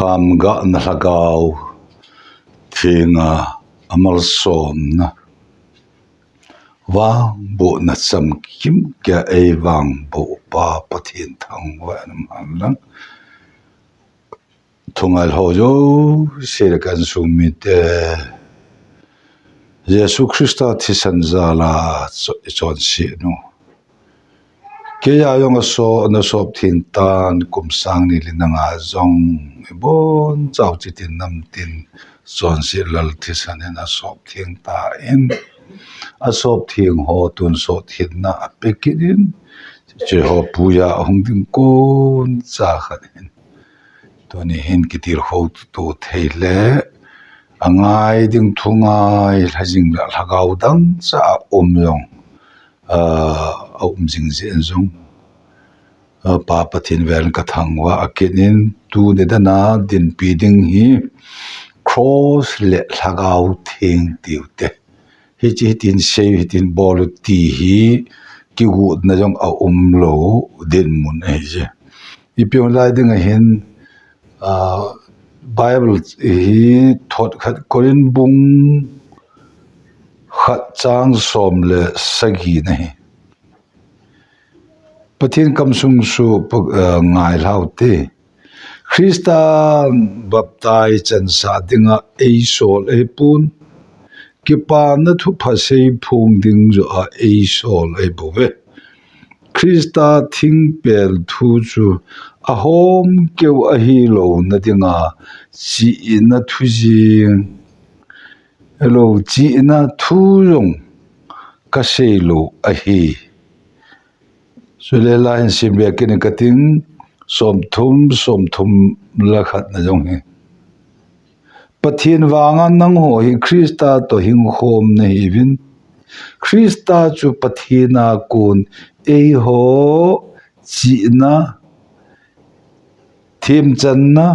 khamga nalagaw thinga amal som na wang bo na sam kim kya ei wang bo pa pathin thang wa nam lang thungal hojo sir kan sumite Jesu Christa thisan zala chon si no kaya yung so na sop thin tan kum sang ni linanga zong bon chau chi tin nam tin chon si lal thisan na sop thin ta in a sop thing ho tun so thin na apekidin che ho puya hong din kon cha khanin to ni hin kitir ho to theile angai ding thungai lhajing la lhagau dang cha omyong jing zen zong pa pathin vel ka thangwa akinin tu ne dana din pi ding hi cross le lhagau thing tiute hi chi tin sei hi tin bol ti hi ki gu na jong lo din mun ai je i pion lai ding a hin Bible hi thot khat korin bung khat chang som le sagi nahi pathin kam sung su ngai laute Christian baptai chan sa dinga ei sol e pun ki pa na thu phasei phung ding zo a ei sol e bove Christa thing pel thu chu a hom keu a hi lo na dinga chi na thu jing hello chi na thu yong ka sei lo a hi sule la hin sim be kin kating som thum la khat na jong he pathin wanga nang ho hi Christa to hing khom na hi vin Christa chu pathina kun ei ho chi na thim chan na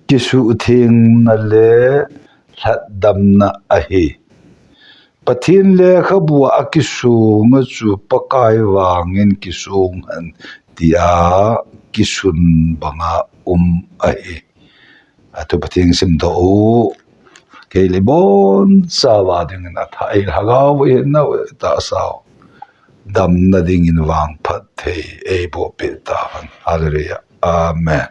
kisu thing na le hlat dam na a hi pathin le khabua akisu ma chu pakai wangin kisung han tia kisun banga a hi atu pathin sim do ke le bon sawa ding na thai hagaw e na ta sao dam na ding in wang phat thei e bo pe ta hallelujah amen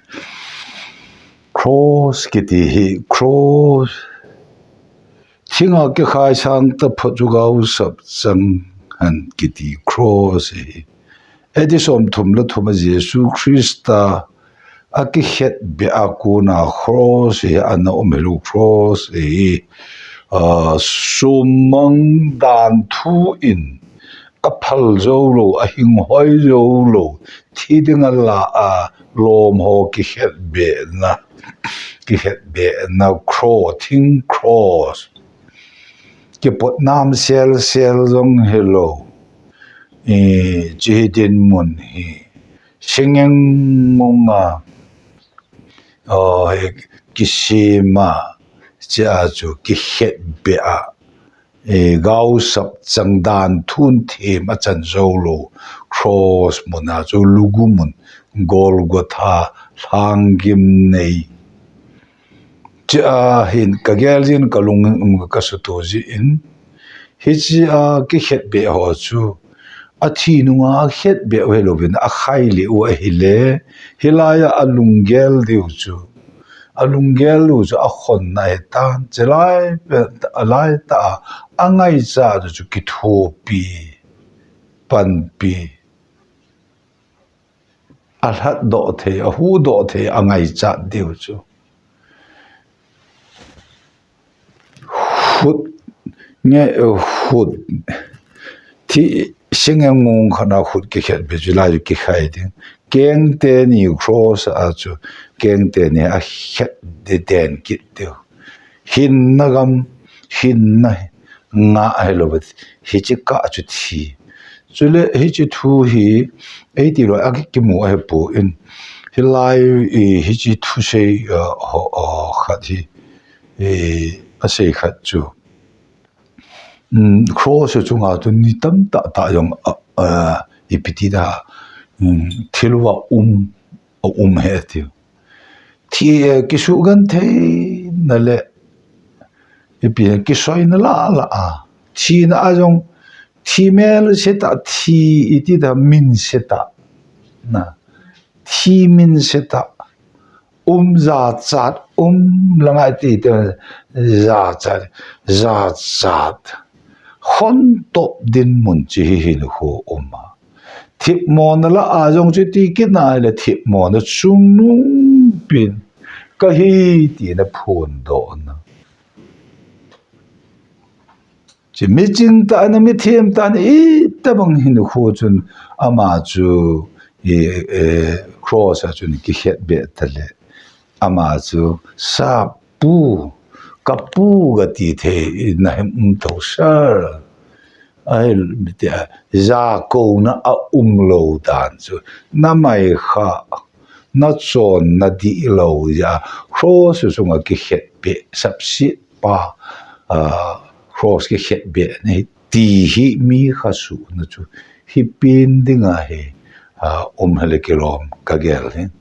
cross kiti hi cross Thinga ke khai sang ta phojugau sab chang han kiti cross hi edisom thumla thuma Jesu Christa aki het be akuna cross hi ana omelu cross hi sumang dan thu in a phal zo lo a hing hoi zo lo thidinga la a lom ho ki het be na cross ki pot nam sel zong hello jihidin mun hi singeng munga kisima cha chu ki het be a gau sap changdan thun the ma chan zolo cross mona chu lugumun golgotha thangim nei cha hin kagelin kalung kasutoji in hichi a ki het be ho chu athi nuwa het be helovin a khaili o hile hilaya alungel diu chu alungel lu chu a khon na tan chelai alai ta angai cha chu ki thopi pan pi alhat do the a hu do the angai cha diu chu hut thi singemung khana hut ki khet be julai ki khai ding keng te ni cross a chu keng te ni a het de den ki de hin nagam hin na nga helobet hi chi ka chu thi chule hi chi thu hi ei ti ro a ki mu a pu in hilai hi chi thu sei khat hi a sei khat chu cross chu nga tu ni tam ta yong ipiti da thilwa he ti thi kisu gan thei na le ipi kisoi na la a thi na ajong thi mel seta thi iti da min seta na thi min seta za chat langai ti te za chat hon top din mun chi hin ho oma thip mon la ajong chi ti ki na le thip mon chung nung pin ka hi ti na phun do na chỉ mi chính ta na mi thiam ta ni ta bang hin khu chun ama chu cross a chun ki het be ta le ama chu sa pu ka pu ga ti the na hem to sar ai mi te za ko na a lo dan chu na mai kha na chon na di lo ya cross chu nga ki het be sap si pa cross ke het be nei ti hi mi kha su na chu hi pin dinga he hele kilom ka gel hin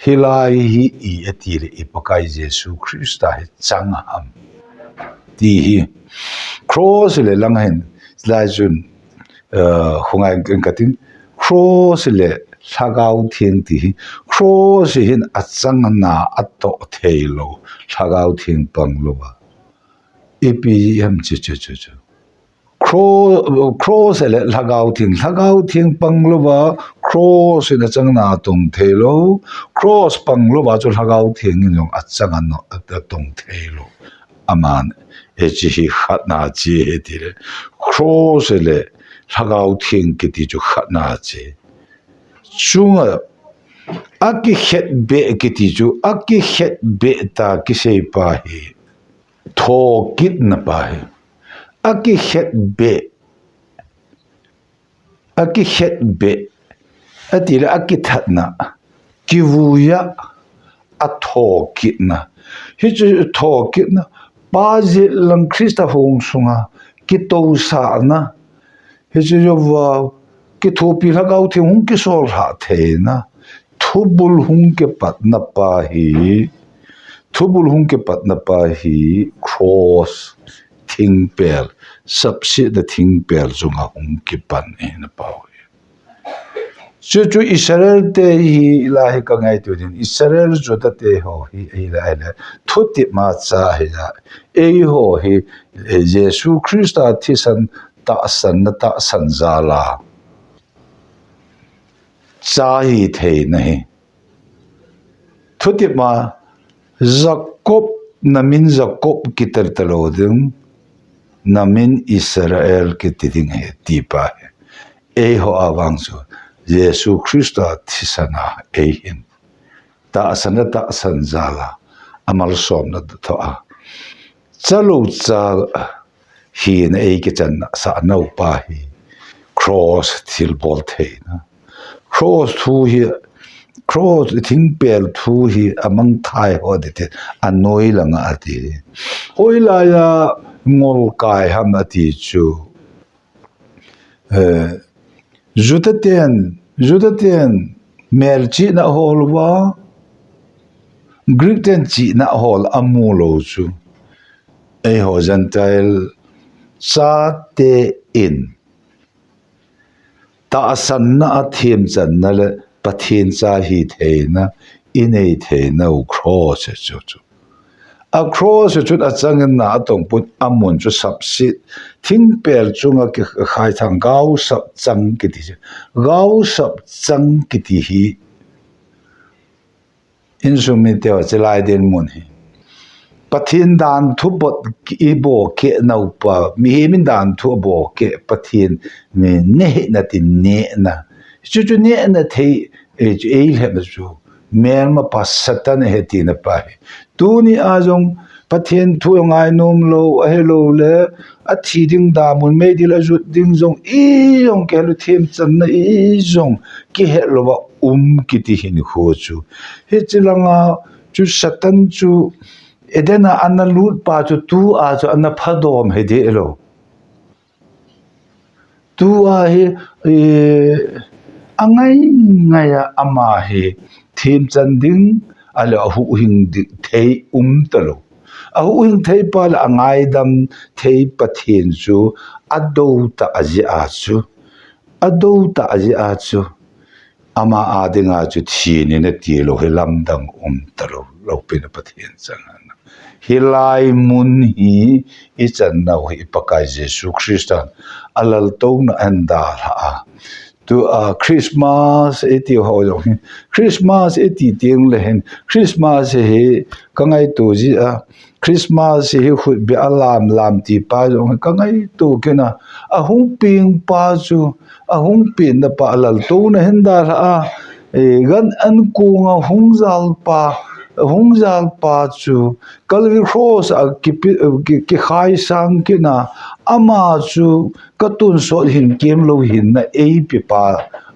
hilai hi I atir I pakai Jesu Christa he changa am ti hi cross le lang hen lai jun hungai ka tin cross le thagau thieng ti hi cross hin achang na atto theilo thagau thieng panglo ba EPM chu cross le lagau thing panglo ba cross in chang na tong thelo cross panglo ba chu lagau thing in jong achang no tong thelo aman chi khat na chi he ti le cross le lagau thing ki ti chu khat na chi chunga aki het be ki ti chu aki het be ta ki sei pa hi tho kit na pa hi aki het be atila aki thatna kivuya atho kitna hi chu tho kitna pa je lang Christa hong sunga ki to sa na hi chu wa ki thopi la gau the hong ki sol ha the na thubul hong ke pat na pa hi cross thing pel subsi the thing pel zunga ki pan na pa chu Israel te hi la hi ka ngai tu din Israel jo ta te ho hi la thuti ma cha hi la ho hi Jesu Christa thisan ta san zala cha hi the nahi thuti ma Jacob namin Jacob kitar taloding namin Israel kitiding he tipa ho awang so Jesu Christa thisana hin ta san zala amal som na tho a chalo cha hi na ki chan sa no pa hi cross thil bol theina cross thu hi cross thing pel thu hi among thai ho de anoi langa ati hoila ya ngol kai ham ati chu Jutaten merchi na holwa Greek ten chi na hol amulo chu ho gentile sa te in ta san na athem chan na le pathin cha hi theina inei theina cross chu across chut achang na tong put amun chu subsit thing pel chunga ki khai thang gau sap chang ki ti gau sap chang ki ti hi insumi te chelai den mun hi pathin dan thu bot ki bo ke nau pa mi min dan thu bo ke pathin me ne na ti ne na chu ne na thei eil he na chu mer ma pasatan he ti na pa tu ni ajong pathian thu ngai nom lo hello le a thi ding da mun me dil a jut ding jong yong ke lu them chan na jong ki he lo ba ki ti hin kho chu he chilanga chu satan chu edena anna lut pa chu tu a chu anna phadom he de lo tu a he angai ngaya ama he them chan ding ala hu hing di thei talo hu hing thei pa la angai dam thei pathin chu ado ta aji a chu ado ta aji a chu ama adinga chu thini na ti lo helam dang talo lo pin pathin changa hilai mun hi ichan na hi pakai Jesu Christa alal to na anda ha tu Christmas eti ho Christmas eti ting lehen Christmas he kangai tu ji Christmas he khut bi alam lam ti pa kangai tu kena hung ping pa chu hung pin na pa alal to na henda ha gan an ku nga hung zal pa chu Calvary Cross ki khai sang kina ama chu katun so hin kem lo hin na ei pi pa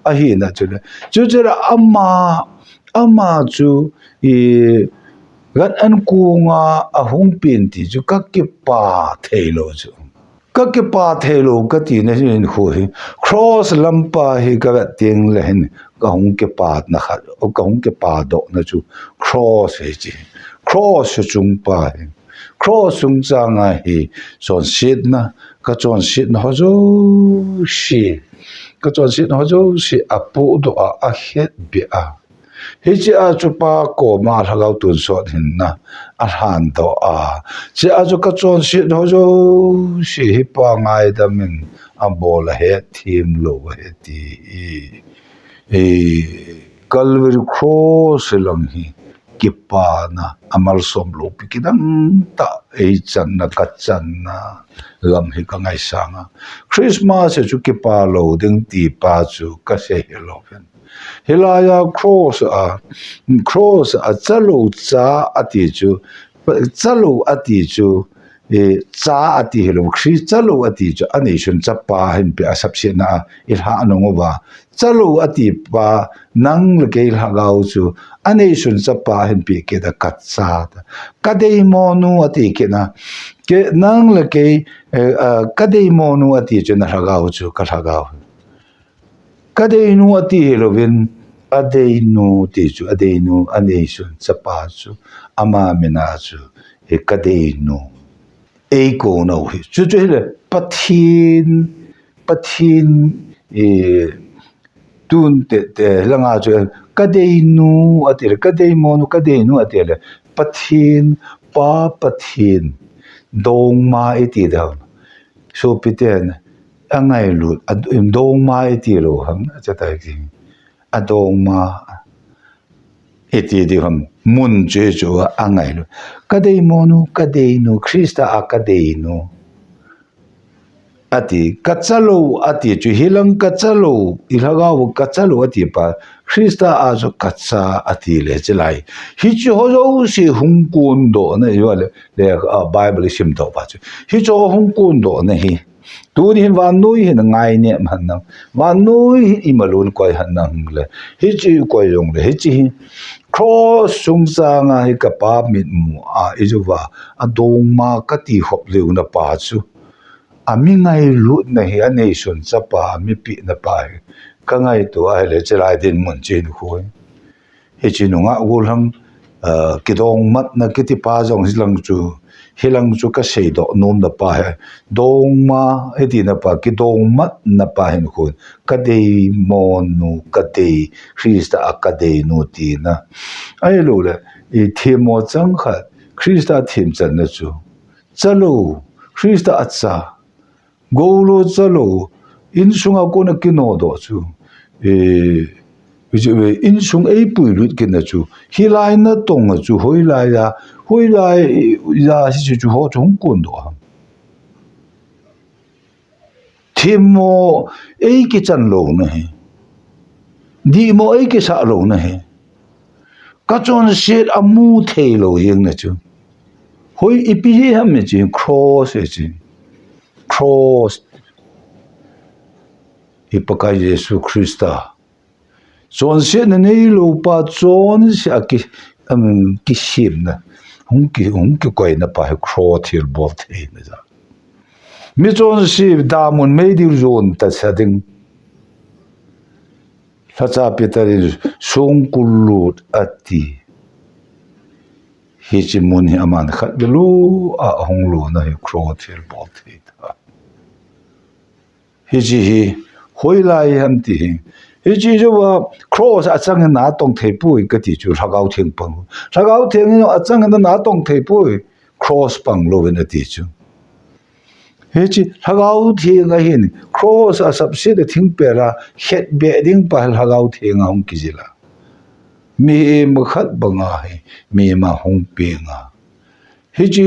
a hi na chu ra ama chu gan an ku nga hung pin ti chu ka ki pa thailo chu ka ki pa thailo ka ti na hin khu hi cross lampa hi ka ting le hin ka hung ki pa na kha ka hung ki pa do na chu cross hi chi cross chung pa hi cross chung changa hi son sit na ka chon sit na ho shi ka chon sit na ho shi apu do a het bi a hi chi a chu pa ko ma thagau tun so hin na a han do a chi a chu ka chon sit ho shi hi pa ngai da min a bol he thim lo he ti Calvary Cross lang hi kipa na amal som lo pikidang ta chan na kachan na lam hi ka ngai sanga Christmas chu kipa lo ding ti pa chu ka se hello fen hilaya cross a chalo cha ati chu chalo ati chu cha ati hello khri chalo ati chu ani shun cha pa hin pe asap se na il ha no ba chalo ati pa nang le ke ha gau chu ani shun cha pa hin pe ke da katsa ka dei mo nu ati ke na ke nang le ke ka dei mo nu ati chu na ha gau chu ka ha gau ka dei nu ati hello vin adei nu ti chu adei nu ani shun cha pa chu ama mina chu he ka dei nu ego no hi chu le pathin tun te langa chu kadei nu atel kadei monu kadei nu atel pathin dong ma eti da so piten angai lu dong ma eti lo ham cha ta ki adong ma eti di ham mun je jo angai lu kadei monu kadei nu Krista akadei nu ati kachalo ati chu hilang kachalo ilagaw kachalo ati pa Krista aso kacha ati le chelai hi chu ho si hungkun do na yole le Bible sim do pa chu hi chu hungkun do na hi tu ni van nui hin ngai ne man na van nui imalun koi han nang le hi chi koi yong le hi chi cross sung sa nga hi ka pa mit mu a ijuwa adong ma ka ti hop leu na pa chu ami ngai lu na hi ane sun chapa mi pi na pa ka ngai to ai le chelai din mun chin khoi he chinunga ulhang kidong mat na kiti pa jong hilang chu ka sei do nom na pa he dong ma eti na pa kidong mat na pa hin khun ka dei mon nu ka dei Krista akadei nu ti na ai lo le e themo chang kha Krista thim chan na chu chalo Krista acha golo chalo in sunga ko na kino do chu in sung ei pui lut kin na chu hilai na tong chu hoilai ya si chu ho chung kun do thimo ei ki chan lo na he di mo ei ki sa lo na he ka chon shit amu thei lo yeng na chu hoi ipi ham me chi cross ipakai Yesu Krista chon se na nei lo pa chon se ki sim na hung ki koi na pa cross thil bol thei na ja mi chon se da mun mei dir zon ta sading sacha petari song kulut ati hi chi mun hi aman khat belu a hong lu na hi cross thil bol thei tha hi chi hi hoi lai ham ti hi chi jo wa cross a chang na tong thei pu ka ti chu thagau theng pang thagau theng a chang na tong thei pu cross pang lo na ti chu he chi thagau theng a hin cross a sab se de thing pera het be ding pa thagau theng a hong ki jila mi ma khat banga hai mi ma hong pe nga hi chi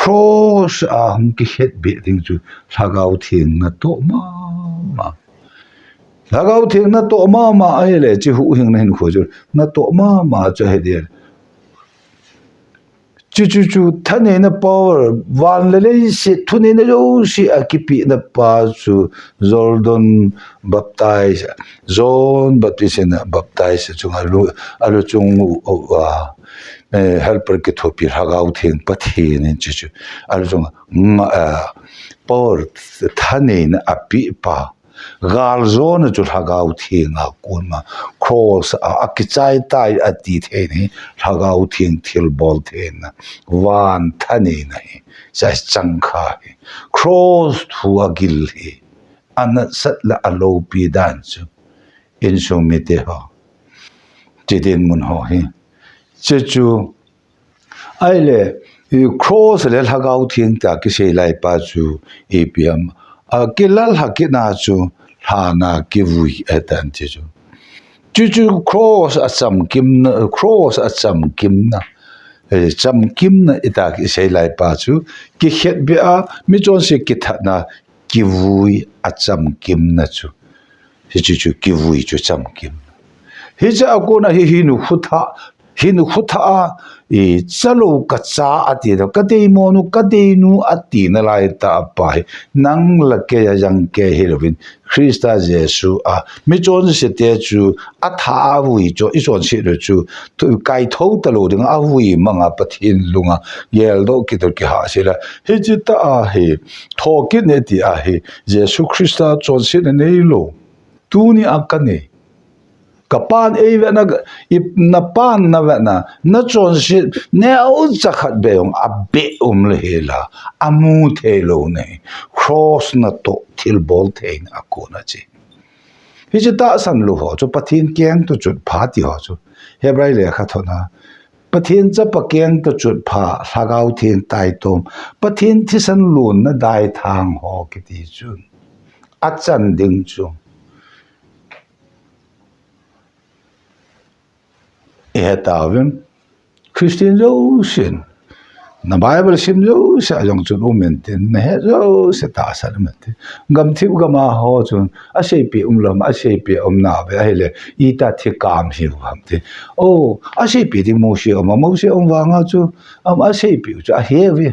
cross a hong ki het be ding chu thagau theng na to ma thagau theng na to ma ai le chi hu hing na hin kho chu na to ma cha he de chu thane na power van le se thune na jo si akipi na pa chu Jordan baptize zone baptize na baptize chu alu chung helper ke thopi hagau theng pathi ne chu alu chung power thane na api pa gal zone chu hagau theng a kun ma cross a kichai tai ati the ni hagau theng thil bol the na wan thani nahi sai changkha cross thu agil hi an sat la alo pi dan chu in so mete ho tidin mun ho hi chu ai le cross le hagau theng ta ki sei lai pa chu apm a kilal hakina chu hana ki vui atan chu cross a cham kim na cross a cham kim na cham kim na ita ki sei lai pa chu ki het be a mi chon se ki tha na ki vui a cham kim na chu chu ki vui chu cham kim hi cha ko na hi hinu khutha chalo ka cha ati do ka dei monu ka dei nu ati na lai ta pa nang la ke ya yang ke helovin Christa Jesu a mi chon se te chu a tha vui cho I chon se ro chu tu kai tho ta lo ding a vui manga pathin lunga yel do ki to ki ha se la he ji ta a he tho ki ne ti a he Jesu Christa chon se ne lo tu ni a ka ne kapan eve na pan na vena na chon shit ne au zakhat beong a be le hela amu thelo ne cross na to thil bol thein akona chi hi chi ta san lu ho chu pathin keng tu chut pha ti ho chu hebrai le kha thona pathin cha pa keng tu chut pha sagau thin tai tom pathin thi san lun na dai thang ho ki ti chu achan ding chu tawin Christian Josen na Bible sim jo sa jong chu umenten na he jo se ta sa mate gam thiu gama ho chun a sei pi lam a sei pi na be hele I ta thi kam hi hamte o a sei pi ding mo si wanga chu a sei pi chu a heavy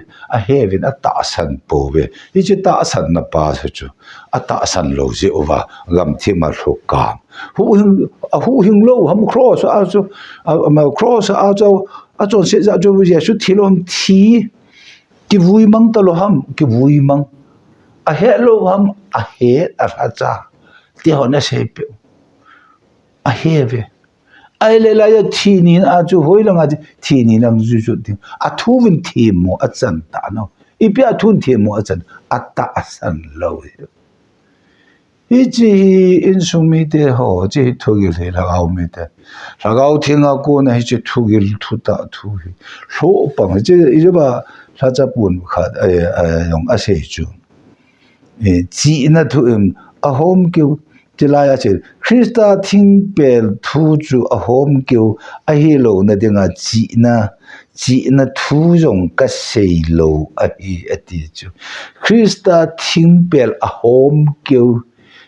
a ta san po be I chi ta san na pa chu a ta san lo je over gam thi ma ro kam hu hing lo ham cross a chu ma cross a chu a chon se za chu ye su thilom thi ki vui mang ta lo ham ki vui mang a he lo ham a he a ra cha ti ho na se pe a he ve ai le la ya thi ni a chu hoi la nga thi ni nang ju ju ti a thu vin thi mo a chan ta no I pia thun thi mo a chan a ta san lo 이지 인수미대 호 지 투길 해라가오미대 라가오팅아 고나 이제 투길 투다 투히 소빵 이제 봐 사자분 용 아세이주 예 지나 투음 아홈교 tilaya che Krista tingpel thuju ahom kyo ahilo na dinga chi na thujong ka seilo ahi ati chu Krista tingpel ahom kyo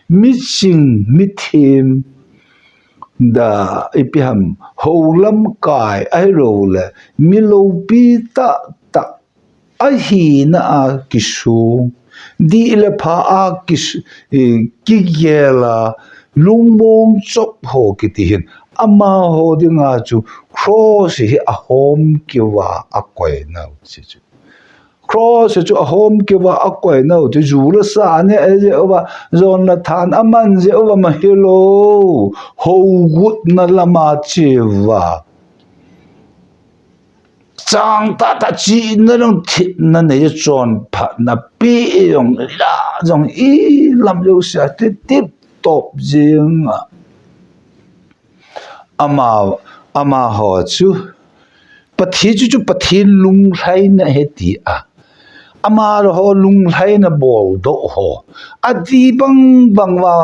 mithim da ipiham holam kai ahilo le milopi ta ahi na kisu di le pha a ki yela lungmong chop ho kitihin ama ho dinga chu cross hi a home kiwa a koi na chi chu cross chu a home kiwa a koi na chu jula sa ne e ba zon la than aman je over ma hello ho gut na lama chiwa chang ta chi na long thit na nei chon phat na pi yong la jong i lam yo sia tip top jing ama ho chu pathi chu pathi lung lai na he ti ama ho lung lai na bol do ho adi bang wa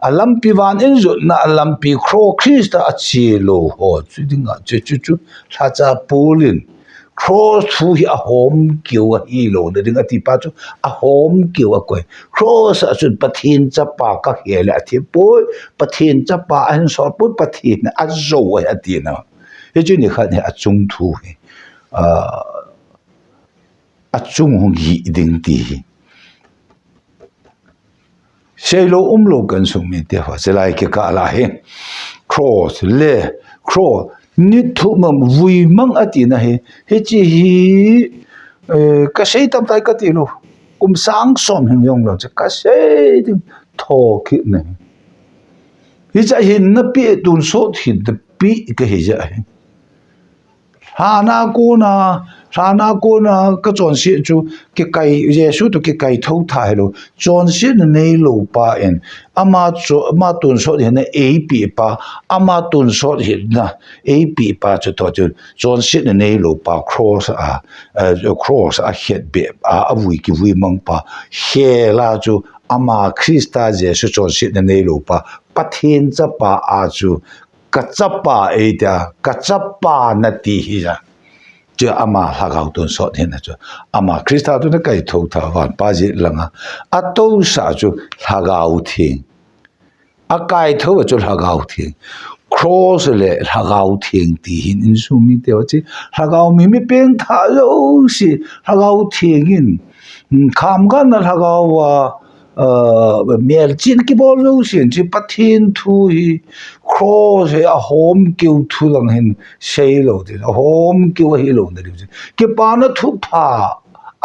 alampi van en zo na alampi kro krista achi lo ho chu dinga chu tha cha polin cross thu hi a hom kiu a hi lo de dinga ti pa chu a hom kiu a koi cross a chun pathin cha pa ka he la thi poi pathin cha pa an so put pathin a zo a ti na he chu ni kha ne a chung thu hi a chung hong hi ding ti sei lo lo kan sung mi te fa se lai ke ka la he cross le cross ni thu mam vui mang ati na he chi hi ka sei tam tai ka ti lo sang som hing yong lo ka sei ding tho ki ne hi cha hin na pi tun so hin de pi ka hi ja he Hana ko na ka chon si chu ke kai Yesu to ke kai tho thai lo chon si nei lo pa en ama tun so de na ap pa ama tun so de na ap pa chu to chon si nei lo pa cross a het be a wi ki wi mang pa he la chu ama Krista Yesu chon si nei lo pa pathin cha pa a chu kachapa ida kachapa nati hija je ama hagau ton so hen cho ama Krista tu na kai tho tha wan pa ji langa ato sa chu hagau thing a kai tho chu hagau thing cross le hagau thing ti hin in su mi te chi hagau mi peng tha lo si hagau thing in kham gan na hagau wa miel chin ki bol lo sin chi pathin thu hi cross a home kiu thu lang hin sei lo de home kiu hi lo de ki pa na thu pha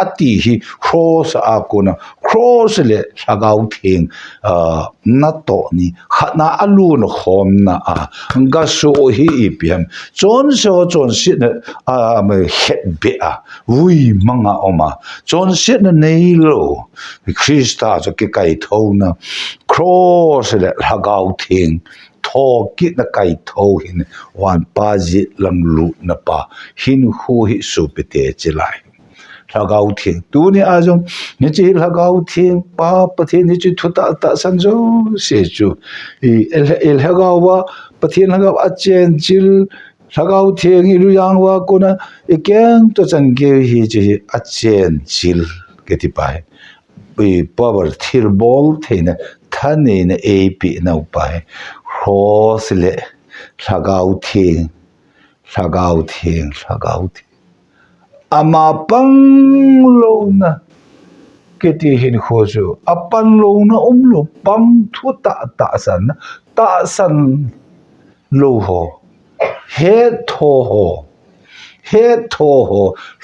ati hi cross a ko na cross le sagau thing na to ni khana alu no khom na ga so hi ipiam chon si na me het be ui manga oma chon si na nei lo Krista cho ke kai tho na cross le sagau thing tho ki na kai tho hin wan pa ji lang lu na pa hin hu hi su pe te chilai hagau thing tu ni a jong ni chi hagau thing pa pathin ni chi thu ta san jo se chu el hagau wa pathin hagau a chen chil hagau thing i lu yang wa ko na ekeng to chan ge hi chi a chen chil ke ti pai bi power thir bol theina thane na ap na pai cross le hagau thing ama pang lo na ke ti hin kho chu apan lo na lo pang thu ta san lo ho he tho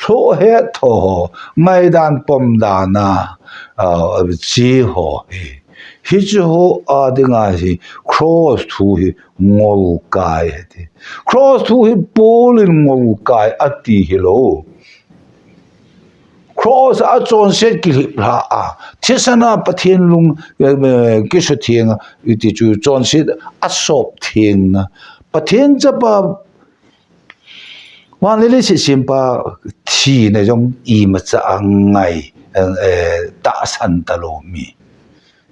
so he tho maidan pom da na chi ho hi chu ho a dinga hi cross thu hi ngol kai cross thu hi polin ngol kai ati hi lo cross a chon set ki la thisana pathin lung ki su thiang ti chu chon set a sop thiang na pathin cha pa wan le si simpa thi na jong I ma cha ngai ta san ta lo mi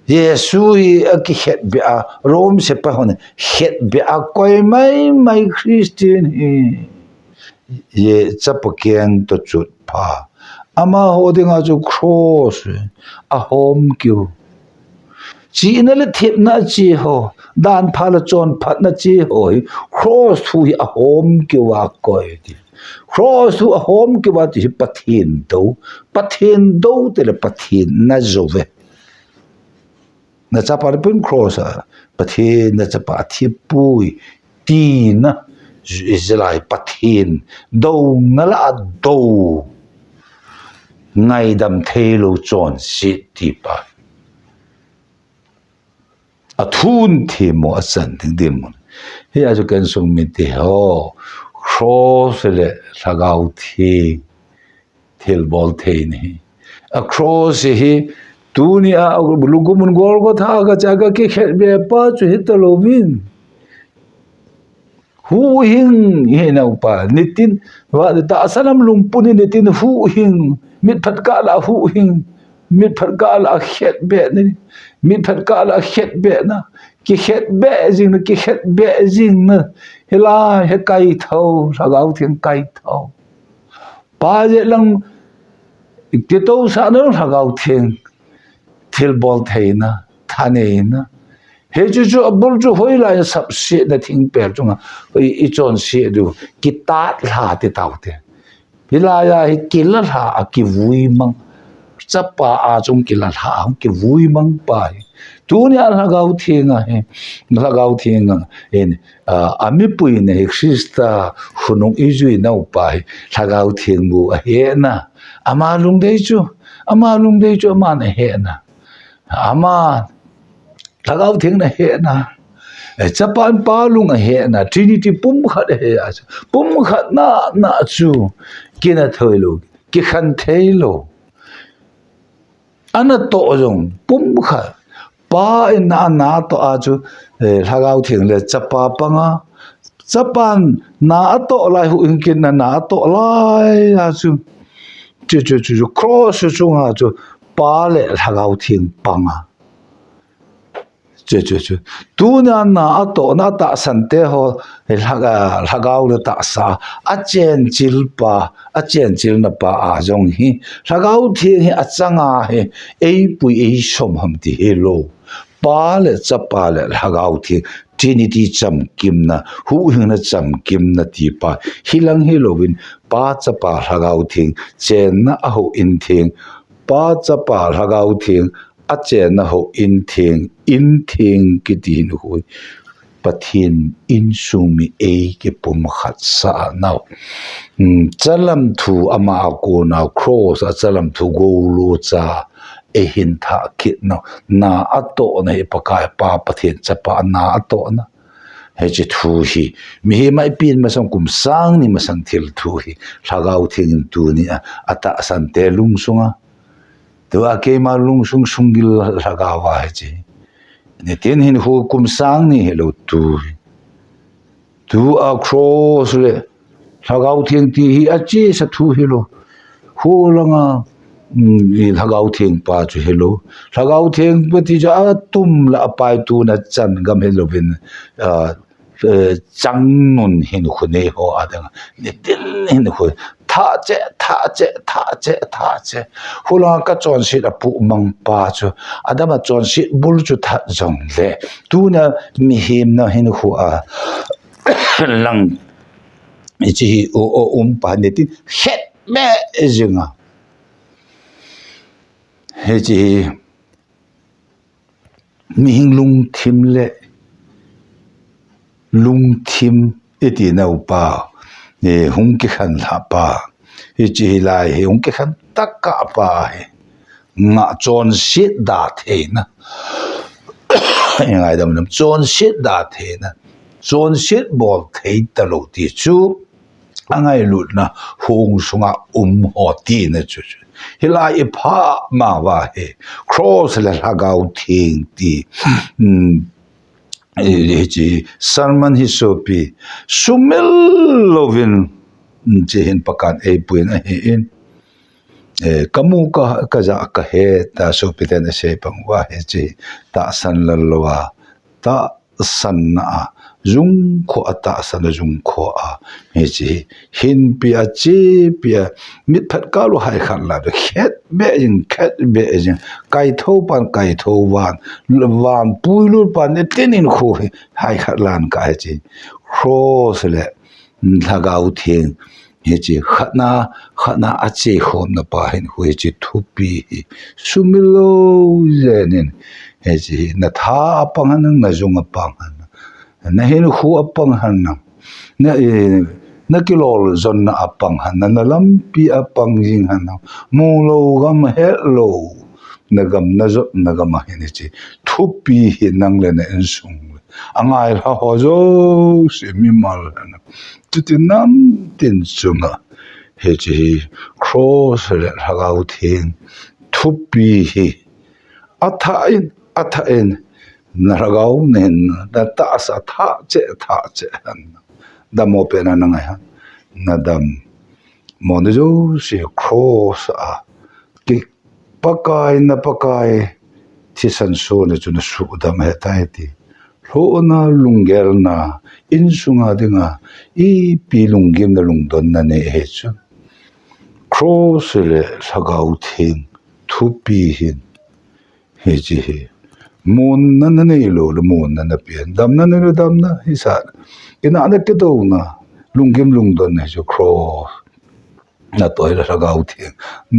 Yesu a ki het be a rom se pa hon het be a koi mai Christian ye cha pa keng to chut pa ama holding a chu cross a home kyu chi na le thip na chi ho dan pha la chon phat na chi ho cross thu a home kyu a koi ti cross thu a home kyu wa ti pathin do te le pathin na zove na cha par pun cross pathin na cha pa thi pui ti na izlai pathin do na la do ngai dam thelo chon si ti pa a thun thi mo a san thing dim he a ju kan sung mi te ho cross le thagau thi thil bol the ni a cross hi tunia lugumun gol go tha ga cha ga ke khet be pa chu hitalovin hu hing he na pa nitin wa ta salam lungpuni nitin hu hing mit phat ka la hu hing mit phat ka la khet be ni mit phat ka la khet be na ki khet be jing na ki khet be jing na hela he kai tho sagau thiang kai tho pa je lang ti to sa no sagau thiang thil bol theina thane na he chu abul chu hoi la sab se na thing per chunga i chon se du ki tat la te tau te hilaya hi kila ha ki vui mang chapa a chung kila ha ki vui mang pa tunia la gau thinga he la gau thinga en ami pui ne exista hunung izui na upai la gau thing mu he na ama lung dei chu ama na he na ama la gau thing na he na Japan pa lung he na Trinity pum khat he a pum khat na chu kina thoilo ki khan theilo ana to jong pum khat pa na to a chu lagau thing le chapa panga Japan na to lai hu in kin na to lai a chu cross chu nga chu pa le lagau thing panga tu na to na ta san te ho lagau le ta sa a chen chil na pa a jong hi lagau thi hi a changa he ei pui ei som ham ti he lo pa le chapa le lagau thi trinity cham kim na hu hing na cham kim na ti pa hilang hi lovin pa chapa lagau thing chen na a ho in thing pa chapa lagau thing a chen na ho in thing ki tin hui pathin in sumi e ke pum khat sa naw chalam thu ama ko na cross a chalam thu go lo cha e hin tha kit no na ato na e pakai pa pathin chapa na ato na he chi thu hi mi mai pin ma sang kum sang ni ma sang thil thu hi lagau thing tu ni ata san te lung sunga to a ke ma lung sung sungil lagawa he chi ne tin hin hu kum sang ni hello tu a cross le lagau thing ti hi a chi sa thu hi lo hu langa lagau thing pa chu hello lagau thing pa ti ja tum la pai tu na chan gam hello bin chang nun hin khu ne ho adang ne tin hin khu tha che hula ka chon sit a pu mang pa chu adama chon sit bul chu tha jong le tu na mi him na hin khu a lang chi o pa ne tin het me jinga he chi mi hing lung thim le lung thim eti na pa ne hung ki khan la pa hi chi lai he hung ki khan takka pa he nga chon sit da the na ngai dam nam chon sit da the na chon sit bol thei ta lo ti chu angai lut na hung sunga ho ti na chu hilai pha ma wa he cross la lagau thing ti ji sarman hi sopi sumel lovin jehin pakan e puin a he in kamu ka ja ka he ta sopi ten se pang wa he ji ta san lalwa ta san na jung kho ata san jung kho a he ji hin pia chi pia mit phat ka lo hai khan la khet be jin kai tho wan pui lu pan ne tenin kho hai khat lan ka ji cross le lagau thing he ji khana a che khom na pa hin hu ji thupi sumilo zenin he ji na tha pang na jung pang na hin hu apang han na kilol zon na apang han na lampi apang jing han mu lo gam hello na gam na zo na gam hin chi thupi hi nang le na en sung angai ra ho zo si mi mal na tu tin nam tin chunga he chi cross le hagau thing thupi hi atha in na hagau nen da ta sa tha che han da mo pe na ngai ha na dam mo ne zo si cross a ki pakai thi san so ne chu na su dam he tai ti ho na lungel na in sunga dinga I pi lungim na lungdon na ne he chu cross le sagau thing thu pi hin he chi he mon na ne lo le mon na pian dam na ne dam na hi sa ina na ke do na lungim lungdon ne chu cross na toy la sagau thing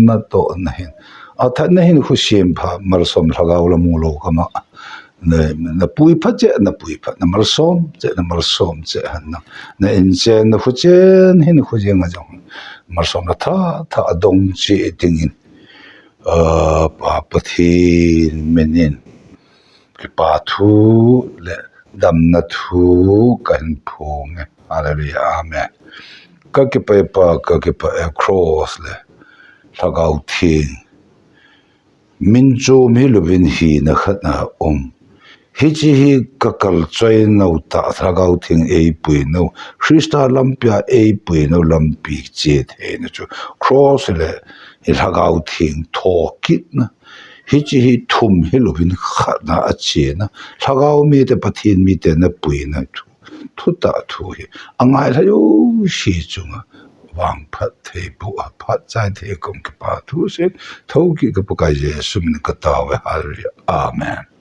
na to na hin a tha na hin khu sim pha mar som sagau la mu lo kama na pui pha che na pui pha na mar som che han na in chen na khu chen hin khu jeng a jong mar som na tha dong chi tingin pa pathi menin ki pa thu le dam na thu kan phung hallelujah amen ka ki pa cross le sagau thing min chu mi lovin hi na khat na hi chi hi kakal choi no ta sagau thing ei pui no Krista lampia ei pui no lampi che the na chu cross le sagau thing tho kit na hi chi hi thum hi lovin khat na a che na sagau mi te pathin mi te na pui na thu ta thu hi angai la yo shi chunga wang phat the bu phat chai the kom ke pa thu se tho ki ka pakai je sum ne ka ta we hallelujah amen